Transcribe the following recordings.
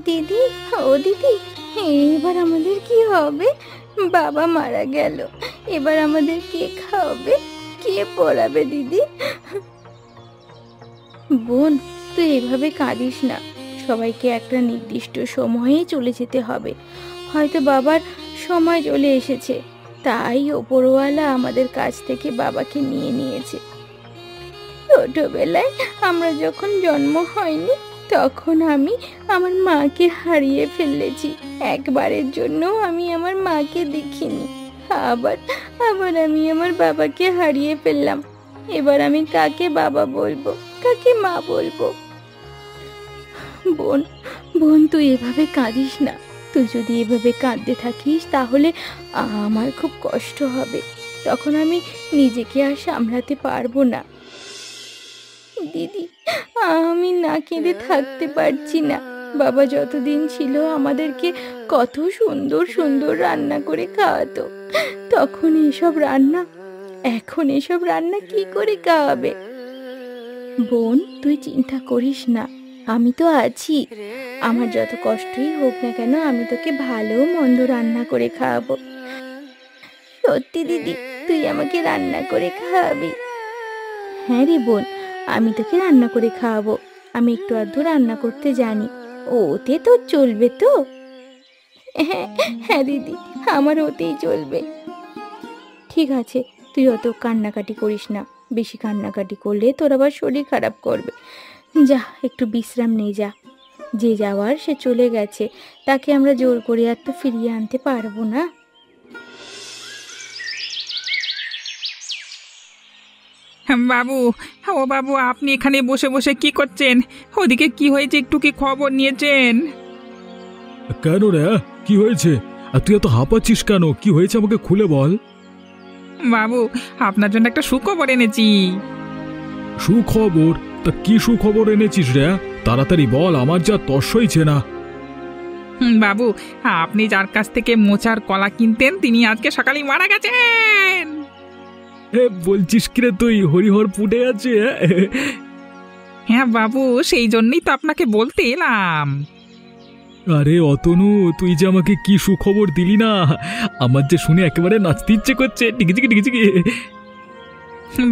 দিদি, ও দিদি, এবার আমাদের কি হবে? বাবা মারা গেল, এবার আমাদের কে খাওয়াবে, কে পড়াবে দিদি? বোন, তুই এভাবে কাঁদিস না। সবাইকে একটা নির্দিষ্ট সময়ে চলে যেতে হবে। হয়তো বাবার সময় চলে এসেছে, তাই ওপরওয়ালা আমাদের কাছ থেকে বাবাকে নিয়ে নিয়েছে। ছোটবেলায় আমরা যখন জন্ম হয়নি, তখন আমি আমার মাকে হারিয়ে ফেলেছি। একবারের জন্য আমি আমার মাকে দেখিনি। আবার আবার আমি আমার বাবাকে হারিয়ে ফেললাম। এবার আমি কাকে বাবা বলবো, কাকে মা বলবো? বোন, বোন, তুই এভাবে কাঁদিস না। তুই যদি এভাবে কাঁদতে থাকিস তাহলে আমার খুব কষ্ট হবে। তখন আমি নিজেকে আর সামলাতে পারবো না। দিদি, আমি না কেঁদে থাকতে পারছি না। বাবা যতদিন ছিল আমাদেরকে কত সুন্দর সুন্দর রান্না করে খাওয়াতো। তখন এসব রান্না, এখন এসব রান্না কি করে খাওয়াবে? বোন, তুই চিন্তা করিস না, আমি তো আছি। আমার যত কষ্টই হোক না কেন, আমি তোকে ভালো মন্দ রান্না করে খাওয়াবো। সত্যি দিদি, তুই আমাকে রান্না করে খাওয়াবি? হ্যাঁ রে বোন, আমি তোকে রান্না করে খাওয়াবো। আমি একটু আধটু রান্না করতে জানি, ওতে তো চলবে তো? হ্যাঁ হ্যাঁ দিদি, আমার ওতেই চলবে। ঠিক আছে, তুই অত কান্নাকাটি করিস না। বেশি কান্নাকাটি করলে তোর আবার শরীর খারাপ করবে। যা, একটু বিশ্রাম নিয়ে যা। যে যাওয়ার সে চলে গেছে, তাকে আমরা জোর করে আর তো ফিরিয়ে আনতে পারবো না। বাবু, ও বাবু, আপনি এখানে বসে বসে কি করছেন? ওদিকে কি হয়েছে, একটু কি খবর নিয়েছেন? কেন রে, কি হয়েছে? আর তুই এত হাঁপাচ্ছিস কেন? কি হয়েছে আমাকে খুলে বল। বাবু, আপনার জন্য একটা সুখবর এনেছি। সুখবর? তা কি সুখবর এনেছিস রে? তাড়াতাড়ি বল, আমার যা তর সইছে না। বাবু, আপনি যার কাছ থেকে মোচার কলা কিনতেন, তিনি আজকে সকালেই মারা গেছেন। বলছিস কিরে তুই? হরিহর ফুটে আছে? হ্যাঁ বাবু, সেই জন্যই তো আপনাকে বলতে এলাম। আরে অতনু, তুই যে আমাকে কি সুখবর দিলি না! আমার যে শুনে একেবারে নাচতে ইচ্ছে করছে। টিকিচিকি টিকিচিকি।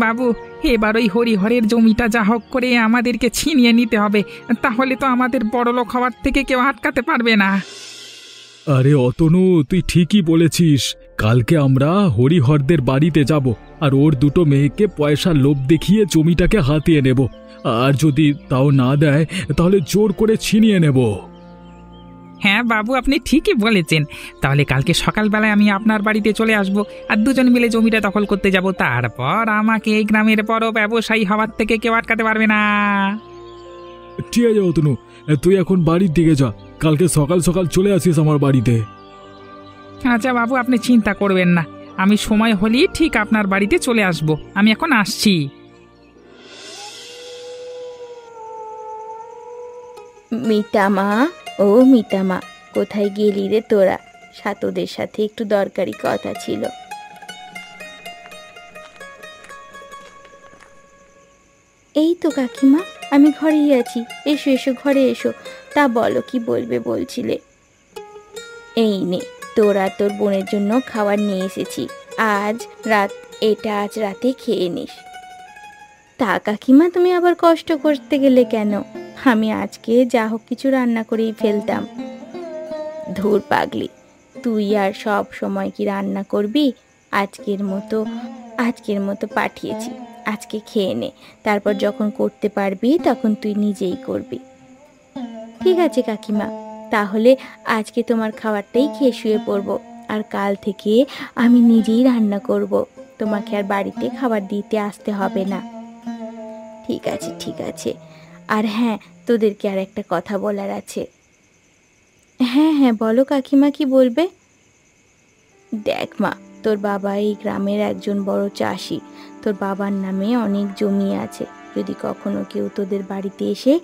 বাবু, এবার ওই হরিহরের জমিটা যা হোক করে আমাদেরকে ছিনিয়ে নিতে হবে, তাহলে তো আমাদের বড়লোক হওয়ার থেকে কেউ আটকাতে পারবে না। আরে অতনু, তুই ঠিকই বলেছিস। কালকে আমরা হরিহরদের বাড়িতে যাব, আর ওর দুটো মেয়েকে পয়সার লোভ দেখিয়ে জমিটাকে হাতিয়ে নেব। আর যদি তাও না দেয়, তাহলে জোর করে ছিনিয়ে নেব। হ্যাঁ বাবু, আপনি ঠিকই বলেছেন। তাহলে কালকে সকালবেলায় আমি আপনার বাড়িতে চলে আসব, আর দুজন মিলে জমিটা দখল করতে যাব। তারপর আমাকে এই গ্রামের বড় ব্যবসায়ী হওয়ার থেকে কেউ আটকাতে পারবে না। ঠিক আছে অতনু, তুই এখন বাড়ির দিকে যা। কালকে সকাল সকাল চলে আসিস আমার বাড়িতে। আচ্ছা বাবু, আপনি চিন্তা করবেন না, আমি সময় হলেই ঠিক আপনার বাড়িতে চলে আসব। আমি এখন আসছি। মিতামা, ও মিতামা, কোথায় গেলি রে তোরা? সাতোদের সাথে একটু দরকারি কথা ছিল। এই তো কাকিমা, আমি ঘরেই আছি। এসো এসো, ঘরে এসো। তা বলো, কি বলবে বলছিলে? এই নে, তোরা তোর বোনের জন্য খাবার নিয়ে এসেছি। আজ রাতে খেয়ে নিস। তা কাকিমা, তুমি আবার কষ্ট করতে গেলে কেন? আমি আজকে যা হোক কিছু রান্না করেই ফেলতাম। ধুর পাগলি, তুই আর সব সময় কি রান্না করবি? আজকের মতো পাঠিয়েছি, আজকে খেয়ে নে। তারপর যখন করতে পারবি তখন তুই নিজেই করবি। ঠিক আছে কাকিমা, তাহলে আজকে তোমার খাবারটাই খেয়ে শুয়ে পড়বো। আর কাল থেকে আমি নিজেই রান্না করব, তোমাকে আর বাড়িতে খাবার দিতে আসতে হবে না। ঠিক আছে ঠিক আছে। আর হ্যাঁ, তোদেরকে আর একটা কথা বলার আছে। হ্যাঁ হ্যাঁ, বলো কাকিমা, কি বলবে? দেখ মা, তোর বাবা এই গ্রামের একজন বড় চাষি। তোর বাবার নামে অনেক জমি আছে। যদি কখনো কেউ তোদের বাড়িতে এসে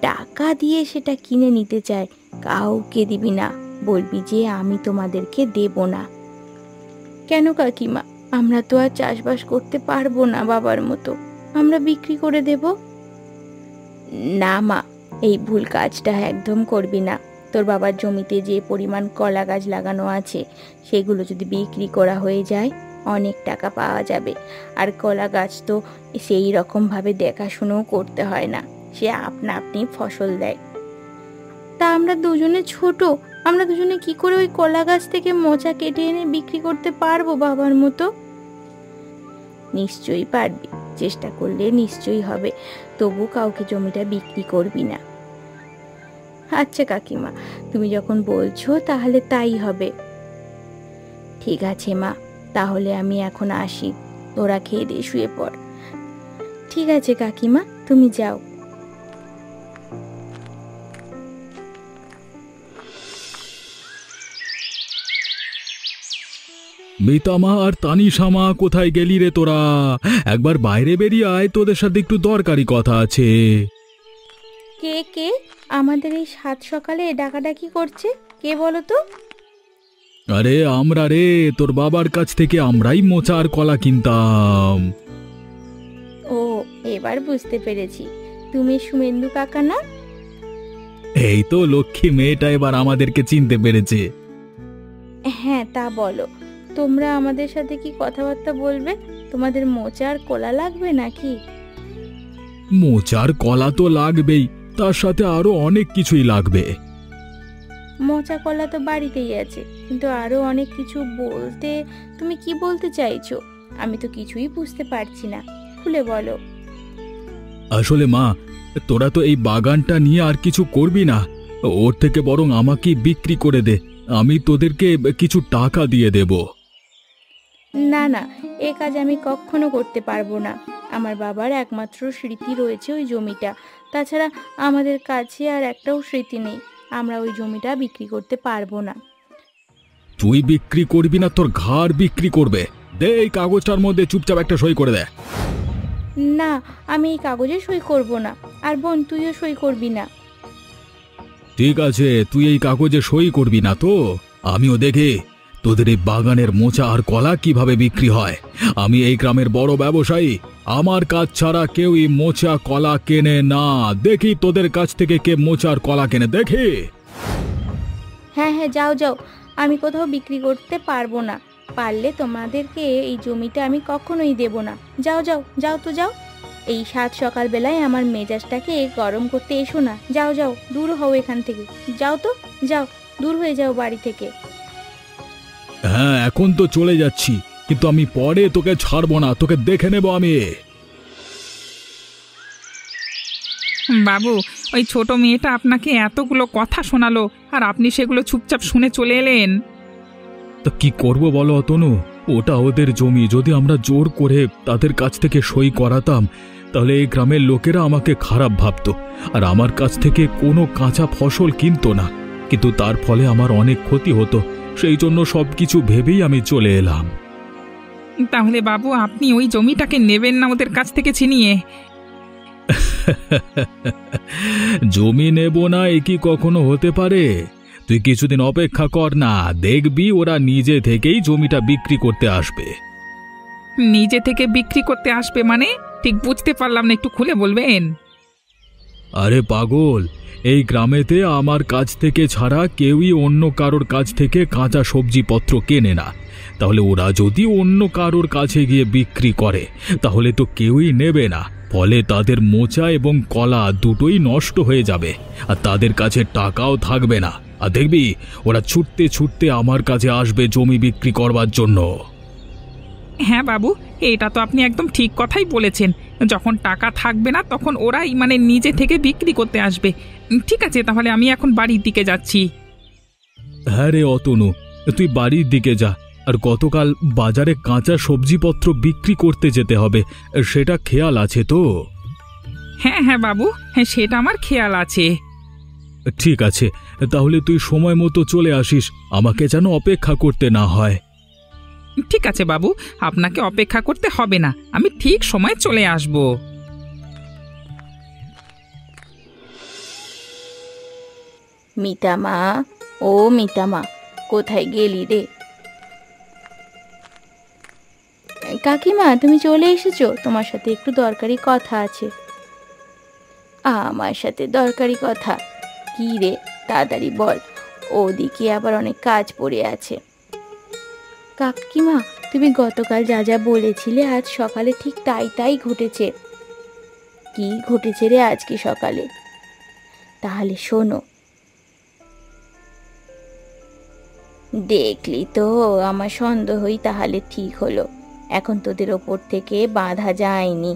টাকা দিয়ে সেটা কিনে নিতে চায়, কাউকে দিবি না। বলবি যে আমি তোমাদেরকে দেব না। কেন কাকিমা, আমরা তো আর চাষবাস করতে পারবো না বাবার মতো, আমরা বিক্রি করে দেব? না মা, এই ভুল কাজটা একদম করবি না। তোর বাবার জমিতে যে পরিমাণ কলা গাছ লাগানো আছে সেগুলো যদি বিক্রি করা হয়ে যায় অনেক টাকা পাওয়া যাবে। আর কলা গাছ তো সেই রকমভাবে দেখাশুনোও করতে হয় না, সে আপনা আপনি ফসল দেয়। তা আমরা দুজনে ছোট, আমরা দুজনে কি করে ওই কলা গাছ থেকে মোচা কেটে এনে বিক্রি করতে পারবো বাবার মতো? নিশ্চয়ই পারবি, চেষ্টা করলে নিশ্চয়ই হবে। তবু কাউকে জমিটা বিক্রি করবি না। আচ্ছা কাকিমা, তুমি যখন বলছো তাহলে তাই হবে। ঠিক আছে মা, তাহলে আমি এখন আসি, তোরা খেয়ে দিয়ে শুয়ে পড়। ঠিক আছে কাকিমা, তুমি যাও। মিতামা আর তানিশামা কোথায় গেলি রে তোরা? একবার বাইরে বেরিয়ে আয়, তোদের সাথে একটু দরকারি কথা আছে। কে কে আমাদের এই সাত সকালে ডাকাডাকি করছে, কে বলো তো? আরে আমরা রে, তোর বাবার কাছ থেকে আমরাই মোচা আর কলা কিনতাম। ও, এবার বুঝতে পেরেছি, তুমি সুমেন্দু কাকা না? এই তো লক্ষ্মী মেয়েটা এবার আমাদেরকে চিনতে পেরেছে। হ্যাঁ, তা বলো, তোমরা আমাদের সাথে কি কথাবার্তা বলবে? তোমাদের মোচা আর কলা লাগবে নাকি? মোচার কলা তো লাগবেই, তার সাথে আরো অনেক কিছুই লাগবে। মোচা কলা তো বাড়িতেই আছে, কিন্তু আরো অনেক কিছু বলতে তুমি কি বলতে চাইছো? আমি তো কিছুই বুঝতে পারছি না, খুলে বলো। আসলে মা, তোরা তো এই বাগানটা নিয়ে আর কিছু করবি না, ওর থেকে বরং আমাকে বিক্রি করে দে, আমি তোদেরকে কিছু টাকা দিয়ে দেব। না না, এ কাজ আমি কখনো করতে পারবো না। আমার বাবার একমাত্র স্মৃতি রয়েছে ওই জমিটা, তাছাড়া আমাদের কাছে আর একটাও স্মৃতি নেই। আমরা ওই জমিটা বিক্রি করতে পারবো না। তুই বিক্রি করবি না, তোর ঘাড় বিক্রি করবে। দে এই কাগজটার মধ্যে চুপচাপ একটা সই করে দে। না, আমি এই কাগজে সই করব না। আর বোন, তুইও সই করবি না। ঠিক আছে, তুই এই কাগজে সই করবি না তো আমিও দেখি তোদের এই বাগানের মোচা আর কলা কিভাবে বিক্রি হয়। আমি এই গ্রামের বড় ব্যবসায়ী, আমার কাজ ছাড়া কেউই মোচা কলা কেনে না। দেখি তোদের কাছ থেকে কে মোচা আর কলা কেনে, দেখি। হ্যাঁ হ্যাঁ, যাও যাও, আমি কোথাও বিক্রি করতে পারবো না। পারলে তোমাদেরকে এই জমিটা আমি কখনোই দেব না। যাও যাও, যাও তো যাও। এই সাত সকালবেলায় আমার মেজাজটাকে গরম করতে এসো না। যাও যাও, দূর হও এখান থেকে। যাও তো, যাও, দূর হয়ে যাও বাড়ি থেকে। হ্যাঁ, এখন তো চলে যাচ্ছি, কিন্তু আমি পরে তোকে ছাড়বো না, তোকে দেখে নেব আমি। বাবু, ওই ছোট মেয়েটা আপনাকে এতগুলো কথা শোনালো আর আপনি সেগুলো চুপচাপ শুনে চলে এলেন। তা কি করব বলো তনু, ওটা ওদের জমি, যদি আমরা জোর করে তাদের কাছ থেকে সই করাতাম তাহলে এই গ্রামের লোকেরা আমাকে খারাপ ভাবতো আর আমার কাছ থেকে কোনো কাঁচা ফসল কিনতো না, কিন্তু তার ফলে আমার অনেক ক্ষতি হতো। সেই জন্য সবকিছু ভেবেই আমি চলে এলাম। তাহলে বাবু, আপনি ওই জমিটাকে নেবেন না ওদের কাছ থেকে ছিনিয়ে? জমি নেব না এ কি কখনো হতে পারে? তুই কিছুদিন অপেক্ষা কর না, দেখবি ওরা নিজে থেকেই জমিটা বিক্রি করতে আসবে। নিজে থেকে বিক্রি করতে আসবে মানে? ঠিক বুঝতে পারলাম না, একটু খুলে বলবেন? আরে পাগল, এই গ্রামেতে আমার কাছ থেকে ছাড়া কেউই অন্য কারোর কাছ থেকে কাঁচা সবজিপত্র কেনে না। তাহলে ওরা যদি অন্য কারোর কাছে গিয়ে বিক্রি করে তাহলে তো কেউই নেবে না, ফলে তাদের মোচা এবং কলা দুটোই নষ্ট হয়ে যাবে আর তাদের কাছে টাকাও থাকবে না। আর দেখবি ওরা ছুটতে ছুটতে আমার কাছে আসবে জমি বিক্রি করবার জন্য। হ্যাঁ বাবু, এটা তো আপনি একদম ঠিক কথাই বলেছেন। যখন টাকা থাকবে না তখন ওরাই নিজে থেকে বিক্রি করতে আসবে। ঠিক আছে, তাহলে আমি এখন বাড়ির দিকে যাচ্ছি। হ্যাঁ রে অতনু, তুই বাড়ির দিকে যা। আর গতকাল বাজারে কাঁচা সবজিপত্র বিক্রি করতে যেতে হবে, সেটা খেয়াল আছে তো? হ্যাঁ হ্যাঁ বাবু, হ্যাঁ সেটা আমার খেয়াল আছে। ঠিক আছে, তাহলে তুই সময় মতো চলে আসিস, আমাকে যেন অপেক্ষা করতে না হয়। ঠিক আছে বাবু, আপনাকে অপেক্ষা করতে হবে না, আমি ঠিক সময় চলে আসব। মিতামা, ও মিতামা, কোথায় গেলি রে? কাকিমা, তুমি চলে এসেছো, তোমার সাথে একটু দরকারি কথা আছে। আমার সাথে দরকারি কথা? কি রে, তাড়াতাড়ি বল, ওদিকে আবার অনেক কাজ পড়ে আছে। কাকিমা, তুমি গতকাল যা যা বলেছিলে আজ সকালে ঠিক তাই তাই ঘটেছে। কি ঘটেছে রে আজকে সকালে? তাহলে শোনো। দেখলি তো, আমার সন্দেহই তাহলে ঠিক হলো। এখন তোদের ওপর থেকে বাঁধা যায়নি।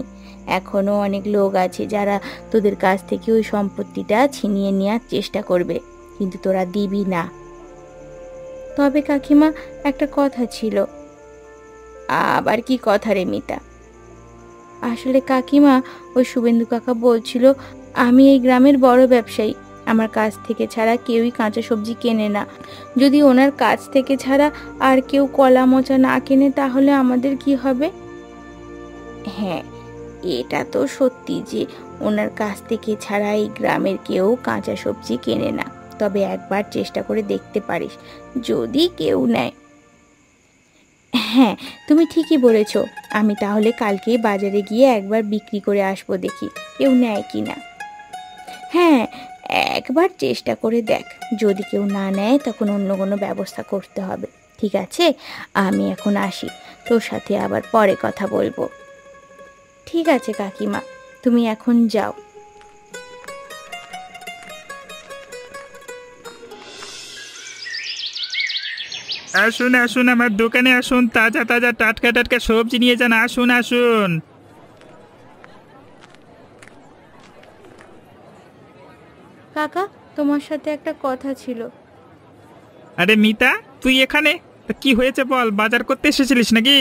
এখনো অনেক লোক আছে যারা তোদের কাছ থেকে ওই সম্পত্তিটা ছিনিয়ে নেওয়ার চেষ্টা করবে, কিন্তু তোরা দিবি না। তবে কাকিমা, একটা কথা ছিল। আবার কি কথা রে মিতা? আসলে কাকিমা, ওই শুভেন্দু কাকা বলছিল আমি এই গ্রামের বড় ব্যবসায়ী, আমার কাছ থেকে ছাড়া কেউই কাঁচা সবজি কেনে না। যদি ওনার কাছ থেকে ছাড়া আর কেউ কলা মোচা না কেনে তাহলে আমাদের কি হবে? হ্যাঁ, এটা তো সত্যি যে ওনার কাছ থেকে ছাড়া এই গ্রামের কেউ কাঁচা সবজি কেনে না। তবে একবার চেষ্টা করে দেখতে পারিস, যদি কেউ নেয়। হ্যাঁ, তুমি ঠিকই বলেছ। আমি তাহলে কালকে বাজারে গিয়ে একবার বিক্রি করে আসবো, দেখি কেউ নেয় কি না। হ্যাঁ, একবার চেষ্টা করে দেখ। যদি কেউ না নেয় তখন অন্য কোনো ব্যবস্থা করতে হবে। ঠিক আছে, আমি এখন আসি, তোর সাথে আবার পরে কথা বলবো। ঠিক আছে কাকিমা, তুমি এখন যাও। আসুন আসুন, আমার দোকানে আসুন, তাজা তাজা টাটকা টাটকা সবজি নিয়ে যান। আসুন আসুন। কাকা, তোমার সাথে একটা কথা ছিল। আরে মিতা, তুই এখানে? তা কি হয়েছে বল, বাজার করতে এসেছিলিস নাকি?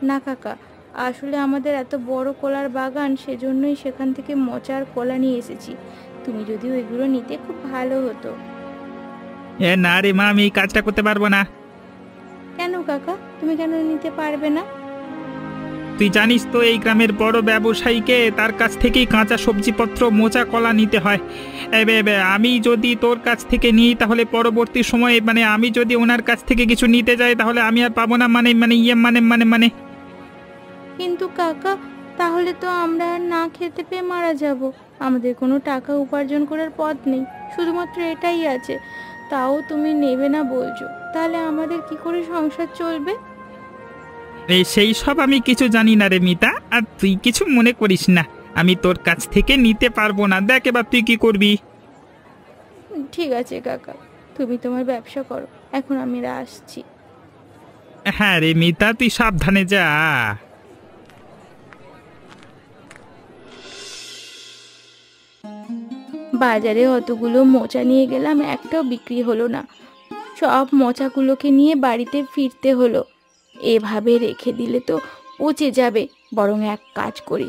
না কাকা, আসলে আমাদের এত বড় কলার বাগান, সেজন্যই সেখান থেকে মোচা আর কলা নিয়ে এসেছি। তুমি যদি ওইগুলো নিতে খুব ভালো হতো। না রে মা, আমি এই কাজটা করতে পারবো না। কেন কাকা, তুমি কেন নিতে পারবে না? তুই জানিস তো এই গ্রামের বড় ব্যবসায়ীকে তার কাছ থেকেই কাঁচা সবজিপত্র মোচা কলা নিতে হয়। আমি যদি তোর কাছ থেকে নিই তাহলে পরবর্তী সময়ে আমি যদি ওনার কাছ থেকে কিছু নিতে যাই তাহলে আমি আর পাবো না। কিন্তু কাকা, তাহলে তো আমরা আর না খেতে পেয়ে মারা যাব। আমাদের কোনো টাকা উপার্জন করার পথ নেই, শুধুমাত্র এটাই আছে। তাও তুমি নেবে না বলছো, তাহলে আমাদের কি করে সংসার চলবে? সেই সব আমি কিছু জানি না রে মিতা, আর তুই কিছু মনে করিস না। আমি তোর কাছ থেকে নিতে পারবো না। দেখ এবার তুই কি করবি। ঠিক আছে কাকা, তুমি তোমার ব্যবসা করো, এখন আমি আসছি। হ্যাঁ রে মিতা, তুই সাবধানে যা। বাজারে অতগুলো মোচা নিয়ে গেলাম, একটাও বিক্রি হলো না। সব মোচাগুলোকে নিয়ে বাড়িতে ফিরতে হলো। এভাবে রেখে দিলে তো পচে যাবে। বরং এক কাজ করি,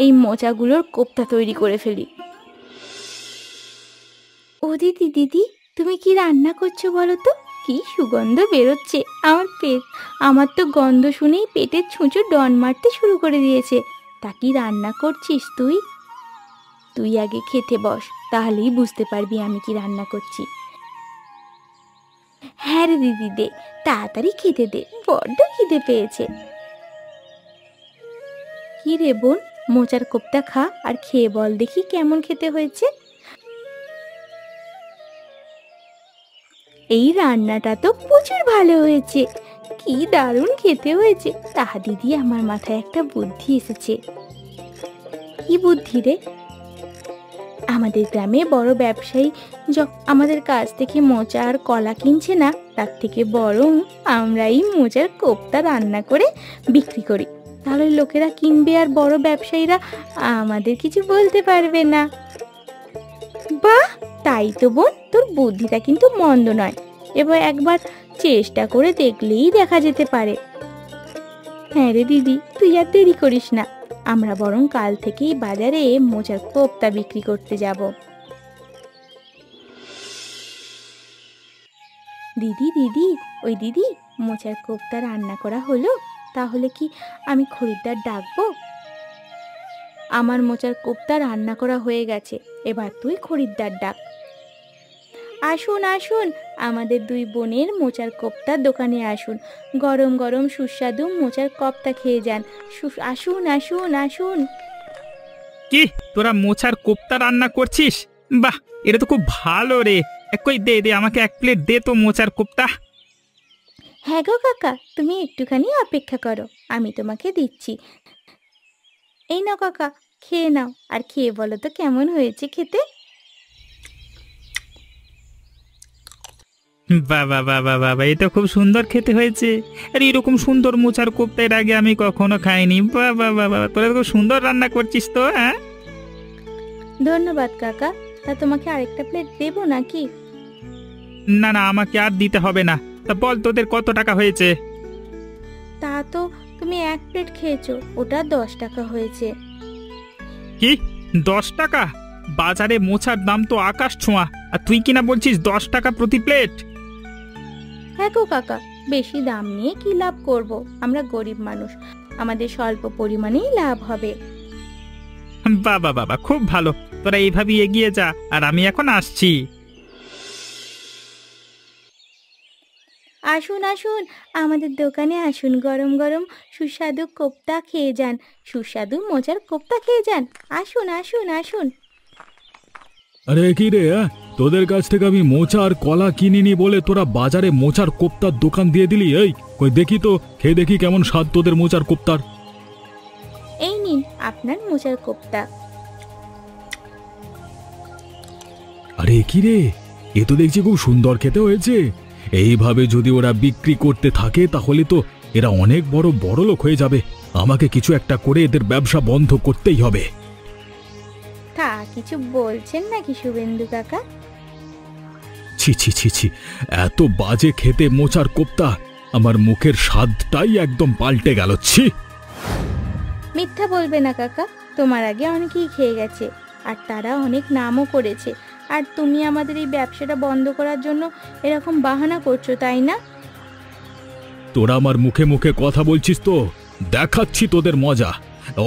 এই মোচাগুলোর কোপ্তা তৈরি করে ফেলি। ও দিদি, দিদি তুমি কি রান্না করছো বলো তো? কি সুগন্ধ বেরোচ্ছে। আমার তো গন্ধ শুনেই পেটের ছুঁচো ডন মারতে শুরু করে দিয়েছে। তা কি রান্না করছিস তুই? তুই আগে খেতে বস, তাহলেই বুঝতে পারবি আমি কি রান্না করছি। হ্যাঁ রে দিদি, দে তাড়াতাড়ি খেতে দে, বড্ড খিদে পেয়েছে। কি রে বোন, মোচার কোপ্তা খা আর খেয়ে বল দেখি কেমন খেতে হয়েছে। এই রান্নাটা তো প্রচুর ভালো হয়েছে, কি দারুণ খেতে হয়েছে। তাহা দিদি, আমার মাথায় একটা বুদ্ধি এসেছে। কি বুদ্ধি রে? আমাদের গ্রামে বড় ব্যবসায়ী আমাদের কাছ থেকে মোচা আর কলা কিনছে না, তার থেকে বরং আমরাই মোচার কোপ্তা রান্না করে বিক্রি করি। তাহলে লোকেরা কিনবে আর বড় ব্যবসায়ীরা আমাদের কিছু বলতে পারবে না। বাহ, তাই তো বোন, তোর বুদ্ধিটা কিন্তু মন্দ নয়। এবার একবার চেষ্টা করে দেখলেই দেখা যেতে পারে। হ্যাঁ রে দিদি, তুই আর দেরি করিস না, আমরা বরং কাল থেকেই বাজারে মোচার কোপ্তা বিক্রি করতে যাব। দিদি, দিদি ওই দিদি, মোচার কোপ্তা রান্না করা হলো, তাহলে কি আমি খরিদ্দার ডাকবো? আমার মোচার কোপ্তা রান্না করা হয়ে গেছে, এবার তুই খরিদ্দার ডাক। আসুন আসুন, আমাদের দুই বোনের মোচার কোপ্তার দোকানে আসুন। গরম গরম সুস্বাদু মোচার কোপ্তা খেয়ে যান। আসুন আসুন আসুন। কি, তোরা মোচার কোপ্তা রান্না করছিস? বাহ, এটা তো খুব ভালো রে। কই দে দে, আমাকে 1 প্লেট দে তো মোচার কোপ্তা। হ্যাঁ গো কাকা, তুমি একটুখানি অপেক্ষা করো, আমি তোমাকে দিচ্ছি। এই নাও কাকা, খেয়ে নাও, আর খেয়ে বলো তো কেমন হয়েছে খেতে। বাবা বাবা বাবা, এটা খুব সুন্দর খেতে হয়েছে। আর এরকম সুন্দর মোচার কোপ্তা এর আগে আমি কখনো খাইনি। বাবা বাবা, তোরা খুব সুন্দর রান্না করছিস তো। হ্যাঁ, ধন্যবাদ কাকা। তা তোমাকে আরেকটা প্লেট দেবো নাকি? না না, আমাকে আর দিতে হবে না। তা বল, তোদের কত টাকা হয়েছে? তা তো তুমি 1 প্লেট খেয়েছো, ওটা 10 টাকা হয়েছে। কি 10 টাকা? বাজারে মোচার দাম তো আকাশ ছোঁয়া, আর তুই কিনা বলছিস 10 টাকা প্রতি প্লেট? হ্যাঁ গো কাকা, বেশি দাম নিয়ে কি লাভ করব, আমরা গরিব মানুষ, আমাদের স্বল্প পরিমাণেই লাভ হবে। বাবা বাবা, খুব ভালো। তোরা এইভাবেই এগিয়ে যা, আর আমি এখন আসছি। আসুন আসুন, আমাদের দোকানে আসুন, গরম গরম সুস্বাদু কোপ্তা খেয়ে যান, সুস্বাদু মোচার কোপ্তা খেয়ে যান। আসুন আসুন আসুন। আরে কি রে, তোদের কাছ থেকে আমি মোচা আর কলা কিনিনি বলে তোরা বাজারে মোচার কোপ্তার দোকান দিয়ে দিলি? এই কই দেখি তো, খেয়ে দেখি কেমন স্বাদ তোদের মোচার কোপ্তার। এই নিন আপনার মোচার কোপ্তা। আরে কি রে, এ তো দেখছি খুব সুন্দর খেতে হয়েছে। এইভাবে যদি ওরা বিক্রি করতে থাকে তাহলে তো এরা অনেক বড় বড়লোক হয়ে যাবে। আমাকে কিছু একটা করে এদের ব্যবসা বন্ধ করতেই হবে। তা কিছু বলছেন নাকি শুভেন্দু কাকা? ছি ছি ছি ছি, এত বাজে খেতে মোচার কোপ্তা, আমার মুখের স্বাদটাই একদম পাল্টে গেল। ছি! মিথ্যা বলবে না কাকা, তোমার আগে অনেকেই খেয়ে গেছে, আর তারা অনেক নামও করেছে। আর তুমি আমাদের এই ব্যবসাটা বন্ধ করার জন্য এরকম বাহানা করছো, তাই না? তোরা আমার মুখে মুখে কথা বলছিস তো, দেখাচ্ছি তোদের মজা।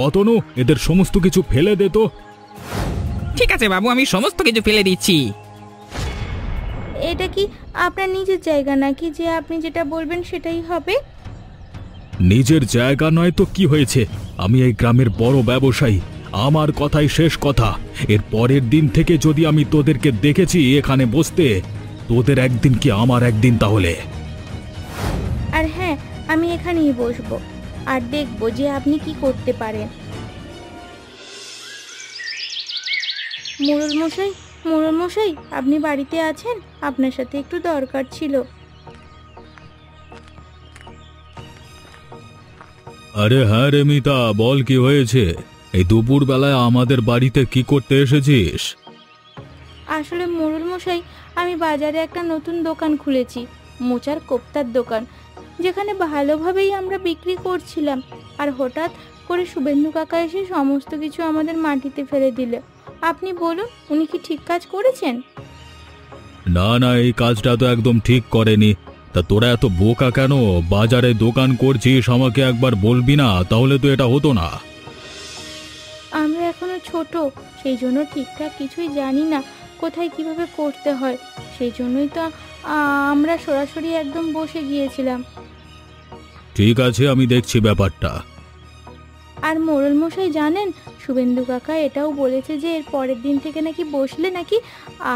অতনু, এদের সমস্ত কিছু ফেলে দে তো। ঠিক আছে বাবু, আমি সমস্ত কিছু ফেলে দিচ্ছি। এটা কি আপনার নিজের জায়গা নাকি যে আপনি যেটা বলবেন সেটাই হবে? নিজের জায়গা নয় তো কি হয়েছে, আমি এই গ্রামের বড় ব্যবসায়ী, আমার কথাই শেষ কথা। এর পরের দিন থেকে যদি আমি তোদেরকে দেখেছি এখানে বসতে, তোদের একদিন কি আমার একদিন তাহলে। আর হ্যাঁ, আমি এখানেই বসবো আর দেখবো যে আপনি কি করতে পারেন। মোড়ল মশাই, মোড়ল মশাই, আপনি বাড়িতে আছেন? আপনার সাথে একটু দরকার ছিল। আরে হ্যাঁ রে মিতা, বল কি হয়েছে? এই দুপুর বেলায় আমাদের বাড়িতে কি করতে এসেছিস? আসলে মোড়ল মশাই, আমি বাজারে একটা নতুন দোকান খুলেছি, মোচার কোপ্তার দোকান, যেখানে ভালোভাবেই আমরা বিক্রি করছিলাম, আর হঠাৎ করে শুভেন্দু কাকা এসে সমস্ত কিছু আমাদের মাটিতে ফেলে দিলে। আপনি বলুন, উনি কি ঠিক কাজ করেছেন? না না, এই কাজটা তো একদম ঠিক করেনি। তা তোরা এত বোকা কেন? বাজারে দোকান করছিস, আমাকে একবার বলবি না? তাহলে তো এটা হতো না। আমরা এখনো ছোট, সেই জন্য ঠিকঠাক কিছুই জানি না কোথায় কিভাবে করতে হয়, সেই জন্যই তো আমরা সরাসরি একদম বসে গিয়েছিলাম। ঠিক আছে, আমি দেখছি ব্যাপারটা। আর মোড়ল মশাই জানেন, শুভেন্দু কাকা এটাও বলেছে যে এর পরের দিন থেকে নাকি বসলে নাকি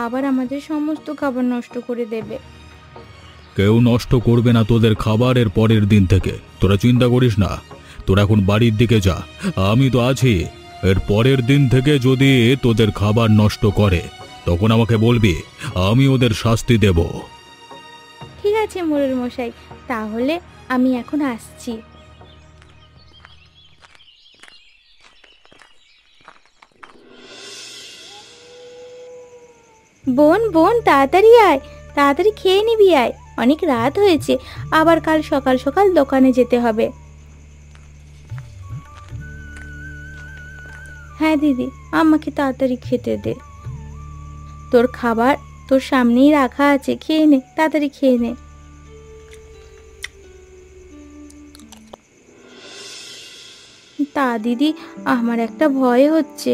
আবার আমাদের সমস্ত খাবার নষ্ট করে দেবে। কেউ নষ্ট করবে না তোদের খাবারের পরের দিন থেকে, তোরা চিন্তা করিস না। তোরা এখন বাড়ির দিকে যা, আমি তো আছি। এর পরের দিন থেকে যদি তোদের খাবার নষ্ট করে তখন আমাকে বলবি, আমি ওদের শাস্তি দেব। ঠিক আছে মোড়ল মশাই, তাহলে আমি এখন আসছি। বোন বোন, তাড়াতাড়ি আয়, তাড়াতাড়ি খেয়ে নিবি আয়, অনেক রাত হয়েছে, আবার কাল সকাল সকাল দোকানে যেতে হবে। হ্যাঁ দিদি, আমাকে তাড়াতাড়ি খেতে দে। তোর খাবার তোর সামনেই রাখা আছে, খেয়ে নে, তাড়াতাড়ি খেয়ে নে। তা দিদি, আমার একটা ভয় হচ্ছে।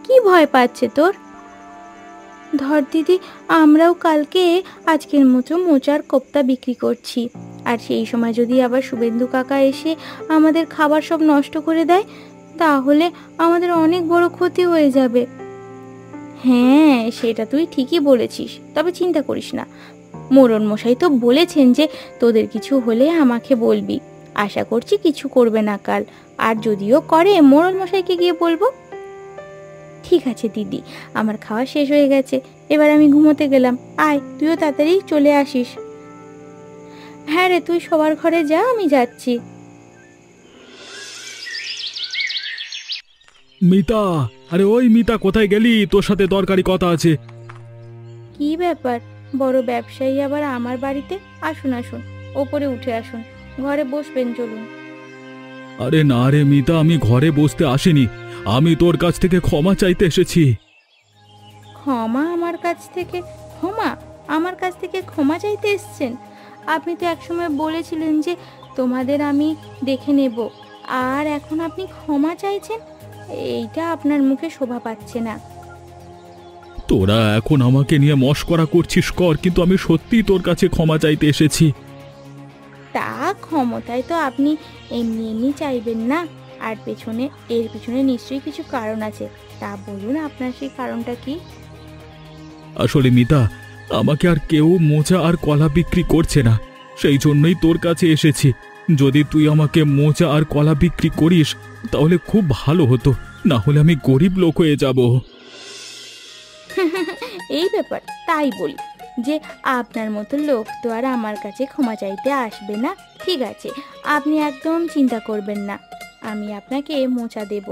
কি ভয় পাচ্ছে তোর? ধর দিদি, আমরাও কালকে আজকের মতো মোচার কোপ্তা বিক্রি করছি, আর সেই সময় যদি আবার শুভেন্দু কাকা এসে আমাদের খাবার সব নষ্ট করে দেয়, তাহলে আমাদের অনেক বড় ক্ষতি হয়ে যাবে। হ্যাঁ, সেটা তুই ঠিকই বলেছিস, তবে চিন্তা করিস না। মোড়ল মশাই তো বলেছেন যে তোদের কিছু হলে আমাকে বলবি। আশা করছি কিছু করবে না কাল, আর যদিও করে মোড়ল মশাইকে গিয়ে বলবো। ঠিক আছে দিদি, আমার খাওয়া শেষ হয়ে গেছে, এবার আমি ঘুমোতে গেলাম। আয়, তুইও তাড়াতাড়ি চলে আসিস। হ্যাঁ রে, তুই সবার ঘরে যা, আমি যাচ্ছি। মিতা, আরে ওই মিতা, কোথায় গেলি? তোর সাথে দরকারি কথা আছে। কি ব্যাপার, বড় ব্যবসায়ী আবার আমার বাড়িতে? আসুন আসুন, ওপরে উঠে আসুন, ঘরে বসবেন, চলুন। আরে না রে মিতা, আমি ঘরে বসতে আসিনি, আমি তোর কাছ থেকে ক্ষমা চাইতে এসেছি। ক্ষমা আমার কাছ থেকে? ক্ষমা? আমার কাছ থেকে ক্ষমা চাইতে এসছেন? আপনি তো একসময় বলেছিলেন যে তোমাদের আমি দেখে নেব, আর এখন আপনি ক্ষমা চাইছেন? এইটা আপনার মুখে শোভা পাচ্ছে না। তোরা এখন আমাকে নিয়ে মশকরা করছিস কর, কিন্তু আমি সত্যিই তোর কাছে ক্ষমা চাইতে এসেছি। তা ক্ষমতায় তো আপনি এমনি এমনি চাইবেন না, আর এর পেছনে নিশ্চয়ই কিছু কারণ আছে। তা বলুন, আপনার সেই কারণটা কি? আসলে মিতা, আমাকে আর কেউ মোচা আর কলা বিক্রি করছে না, সেই জন্যই তোর কাছে এসেছি। যদি তুই আমাকে মোচা আর কলা বিক্রি করিস তাহলে খুব ভালো হতো, না হলে আমি গরিব লোক হয়ে যাব। এই ব্যাপার, তাই বলি যে আপনার মতো লোক তো আর আমার কাছে ক্ষমা চাইতে আসবে না। ঠিক আছে, আপনি একদম চিন্তা করবেন না, আমি আপনাকে মোচা দেব।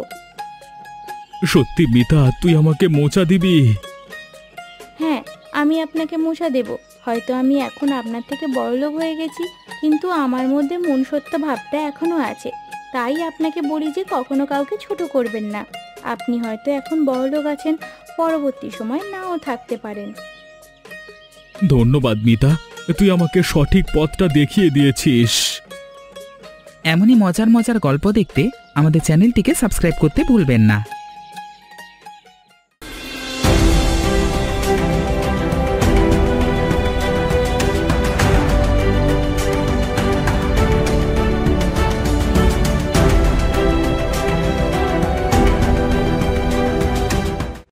সত্যি মিতা, তুই আমাকে মোচা দিবি? হ্যাঁ, আমি আপনাকে মোচা দেব। হয়তো আমি এখন আপনার থেকে বড়লোক হয়ে গেছি, কিন্তু আমার মধ্যে মনুষ্যত্ব ভাবটা এখনো আছে। তাই আপনাকে বলি যে কখনো কাউকে ছোট করবেন না। আপনি হয়তো এখন বড়লোক আছেন, পরবর্তী সময় নাও থাকতে পারেন। ধন্যবাদ মিতা, তুই আমাকে সঠিক পথটা দেখিয়ে দিয়েছিস। এমনই মজার মজার গল্প দেখতে আমাদের চ্যানেলটিকে সাবস্ক্রাইব করতে ভুলবেন না।